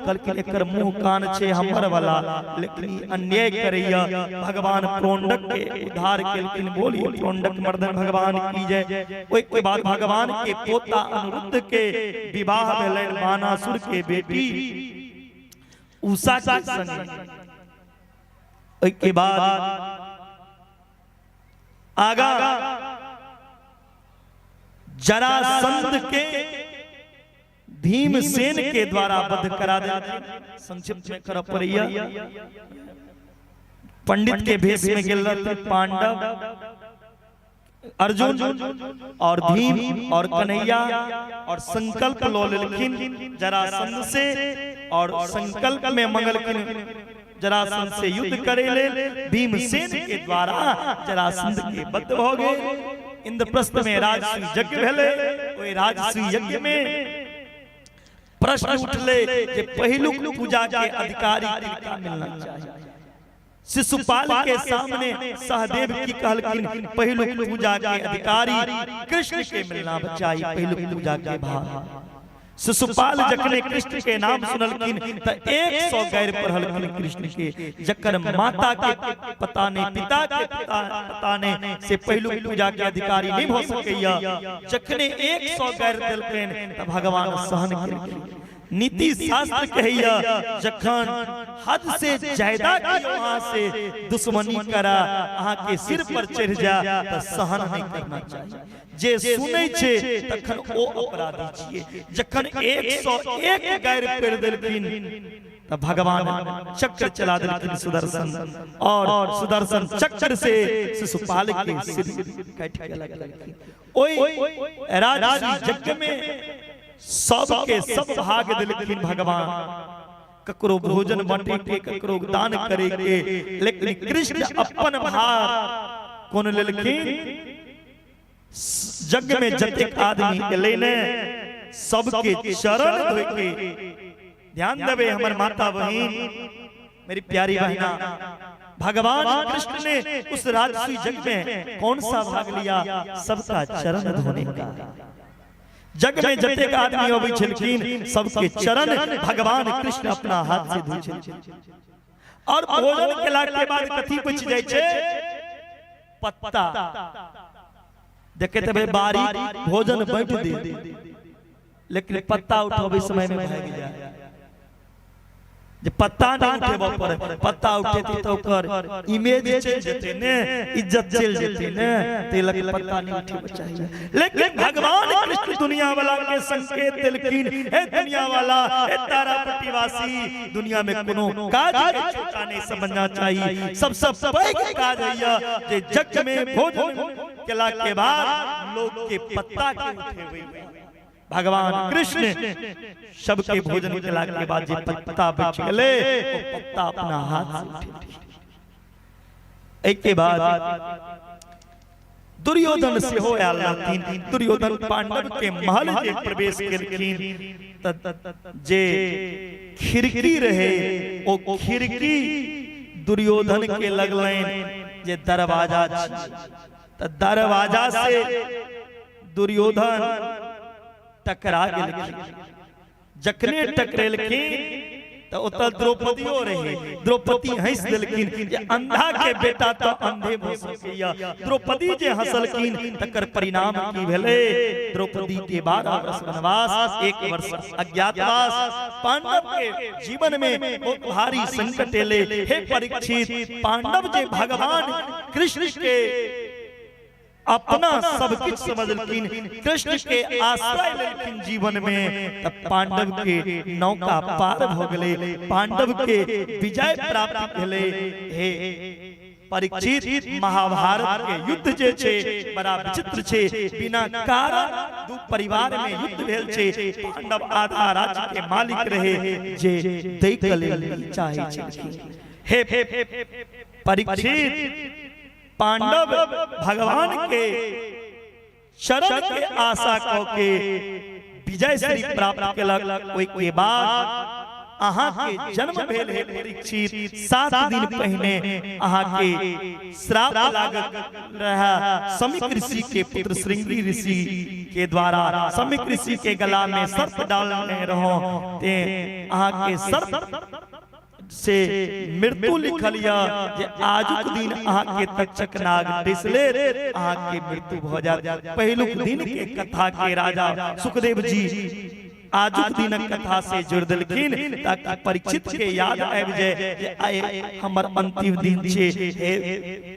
कल एकर मुंह कान छे हमर वाला, लेकिन अन्याय करैया। भगवान प्रोंडक के उद्धार के लेकिन बोलिए प्रोंडक मर्दन भगवान की जय। ओइ के बाद भगवान के पोता अनिरुद्ध के विवाह भेलैन बानासुर के बेटी उषा के संग। ओइ के बाद आगा जरासंध के भीमसेन के द्वारा वध करा देते। संक्षिप्त में कर पड़िया। पंडित के भेष में गेल रहते पांडव, अर्जुन और भीम और कन्हैया, और संकल्प लो लेकिन जरासंध से, और संकल्प में मंगलकिन जरासंध से युद्ध करे ले। भीमसेन के द्वारा जरासंध के वध हो गए। इंद्रप्रस्थ में राजसूय यज्ञ भेले। ओइ राजसूय यज्ञ में प्रश्न उठले जे पहिलुक पूजा के अधिकारी किनका मिलना चाहिए। शिशुपाल के सामने सहदेव की कहलकिन पहिलुक पूजा के अधिकारी कृष्ण के मिलना चाहिए। पहिलुक पूजा के भाग शिशुपाल जखने कृष्ण के नाम सुनलकिन त 100 गैर पढ़लकिन कृष्ण के। जकर माता के पता नहीं, पिता के पता नहीं, से पहिलुक पूजा के अधिकारी नहीं हो सकैया। जखने 100 गैर दिलकिन त भगवान सहन केलकिन। नीति शास्त्र कहैया जखन हद से ज्यादा की वहां से दुश्मनी करा अहाँ के सिर पर चढ़ जा त सहन नहीं करना चाहिए। जे सुनै छे तखन ओ अपराधी छिए। जखन 101 गैर कर देलकिन त भगवान चक्र चला देलकिन सुदर्शन, और सुदर्शन चक्र से शिशुपाल के सिर काट के लगलकिन। ओइ राजसूय यज्ञ में सब के सब भाग दिलकिन भगवान। ककरो भोजन बांटे के, ककरो दान करे के, लेकिन कृष्ण अपन भार कोन लेलकिन। यज्ञ में जतेक आदमी एले ने सबके चरण धोए के। ध्यान देवे हमर माता बहन, मेरी प्यारी बहना, भगवान कृष्ण ने उस राजसूय यज्ञ में कौन सा भाग लिया? सबका चरण धोने का। जग में जतेक आदमी अबै छलखिन सबके चरण भगवान कृष्ण अपना हाथ से धोइ छलखिन। और भोजन केला के बाद कथी बच जाय छै? पत्ता। देखे तबे बारी भोजन बैठ दे, लेकिन पत्ता उठावे समय में भाग जाए। जे पत्ता नहीं उठेबो पर पत्ता उठेती तो ओकर इमेज चल जेते ने, इज्जत चल जेते ने, तेलक पत्ता नहीं उठेबो चाहिए। लेकिन भगवान कृष्ण दुनिया वाला के संकेत देलखिन, हे दुनिया वाला, हे तारापट्टीवासी, दुनिया में कोनो काज के छोटा नहीं समझना चाहिए। सबसे पैघ काज है जे जग में भोजन केला के बाद लोग के पत्ता के उठेबे। भगवान कृष्ण सबके भोजन केला के बाद जे पत्ता बच गेले ओ पत्ता अपना हाथ से उठे। एक के बाद दुर्योधन से हो आयल रहथिन। दुर्योधन पांडव के महल जे प्रवेश केलखिन जे खिड़की रहे ओ खिड़की दुर्योधन के लगलैन जे दरवाजा त दरवाजा से दुर्योधन टकरा गेलखिन। जखने टकरेलखिन तो ओतऽ द्रौपदियो रहे। द्रौपदी हंस देलखिन जे अंधा के बेटा तो अंधे भ सकैया। द्रौपदी जे हंसलखिन तकर परिणाम की भेलै? द्रौपदी के 12 वर्ष वनवास, 1 वर्ष अज्ञातवास। पांडव के जीवन में बहुत भारी संकट एले। हे परीक्षित, पांडव जे भगवान कृष्ण के अपना सब कुछ समझलखिन, कृष्ण के आश्रय लेलखिन जीवन में, तब पांडव के नौका पार भ गेलै, पांडव के विजय प्राप्त भेलै। हे परीक्षित, महाभारत के युद्ध जे छे बड़ा विचित्र छे। बिना कारण दू परिवार में युद्ध भेल छे। पांडव आधा राज्य के मालिक रहे जे दै के लेल चाहे छलखिन। हे परीक्षित, पांडव भगवान के शरण के आशा क के विजय श्री प्राप्त केलक। ओइ के बाद अहाँ के जन्म भेल है परीक्षित 7 दिन पहले अहाँ के श्राप लागल रहा समिक ऋषि के पुत्र श्रृंगी ऋषि के द्वारा समिक ऋषि के गला में सर्प डालने रहो ते अहाँ के सर्प से मृत्यु लिखल या जे आजुक दिन अहाँ के तक्षक नाग डिसले अहाँ के मृत्यु भ जात। पहिलुक दिन के कथा के राजा सुखदेव जी आजुक दिन कथा से जुड़ दिलखिन ताकि परीक्षित के याद आबि जाय जे आइ हमर अंतिम दिन छे हे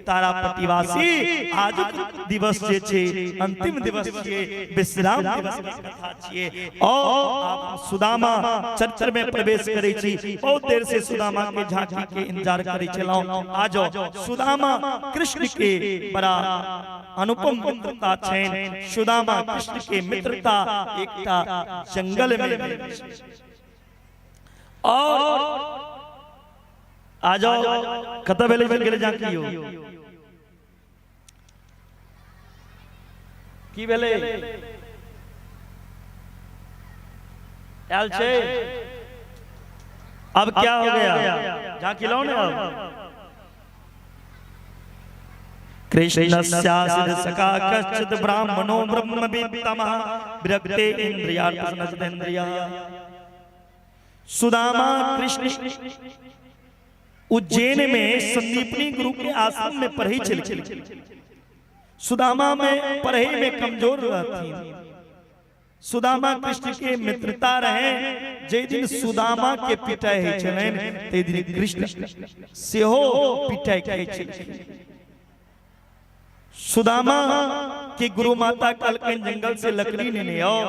तारा प्रतिवासी आजुक दिवस जे छे अंतिम दिवस छे विश्राम दिवस के कथा छिए और आप सुदामा चर्चा में प्रवेश करै छी। बहुत देर से सुदामा के झांकी के इंतजार करै छलौ। आ जाओ सुदामा कृष्ण के बड़ा अनुपम मित्रता छेन। सुदामा कृष्ण के मित्रता एकटा जंगल में और आ जाओ कत भेले गेले झांकियो की भेले आयल छे। अब क्या हो गया झांकी लो ने। अब कृष्णस्यास्य सखा कश्चित् ब्राह्मणो ब्रह्मवित्तमः विरक्ते इन्द्रियार्थनचतेन्द्रिया। सुदामा कृष्ण उज्जैन में संदीपनी गुरु के आश्रम में पढ़े चले। सुदामा में पढ़े में कमजोर रहती। सुदामा कृष्ण के मित्रता रहे। जे दिन सुदामा के पिटाई है चलेन ते दिन कृष्ण सेहो पिटाई खाई चले। सुदामा की गुरु माता कहलकिन जंगल से लकड़ी लेने आओ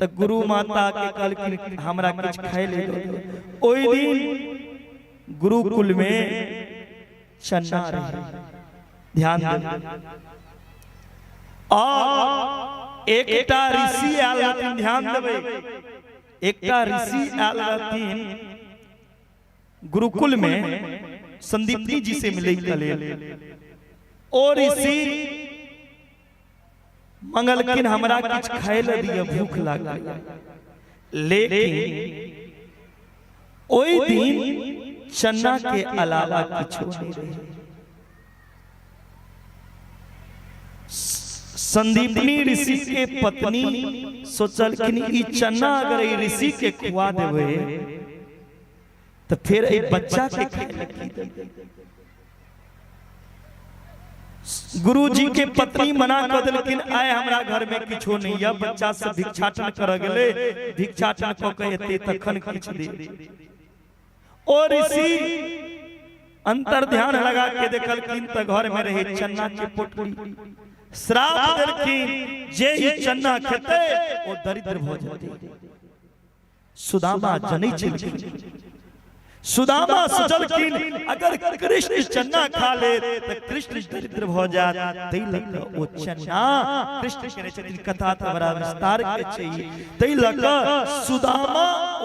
तो गुरु माता के कहलकिन हमरा कुछ खाए ले दो। ओई दिन गुरुकुल में चन्ना रहे ध्यान दे और एकटा ऋषि आलतिन ध्यान देबे एकटा ऋषि आलतिन गुरुकुल में संदीपनी जी से मिले कले और ऋषि मंगलकिन हमरा कुछ खाए ले दिया भूख लागल। लेकिन ओई दिन चन्ना के अलावा कुछ नहीं रहे। संदीपनी ऋषि के पत्नी सोचलकिन ई चन्ना अगर ई ऋषि के खुआ देवे तो फिर ए बच्चा के खाए लगी। गुरु जी के पत्नी मना कर दिलकिन आए हमरा घर में किछो नहीं है बच्चा से भिक्षाटन कर गेले भिक्षाटन को कहते तखन किछ दे। और ऋषि अंतर ध्यान लगा के देखलकिन त घर में रहे चन्ना के पोटली। श्राप देलकिन जे ही चन्ना खेते वो दरिद्र भ जेते। सुदामा जनै छलखिन। सुदामा सोचलकिन अगर कृष्ण चन्ना खा ले तो कृष्ण दरिद्र भ जात। तै लक ओ चन्ना कृष्ण के छथिन कथा त बड़ा विस्तार के छै। तै लक सुदामा ओ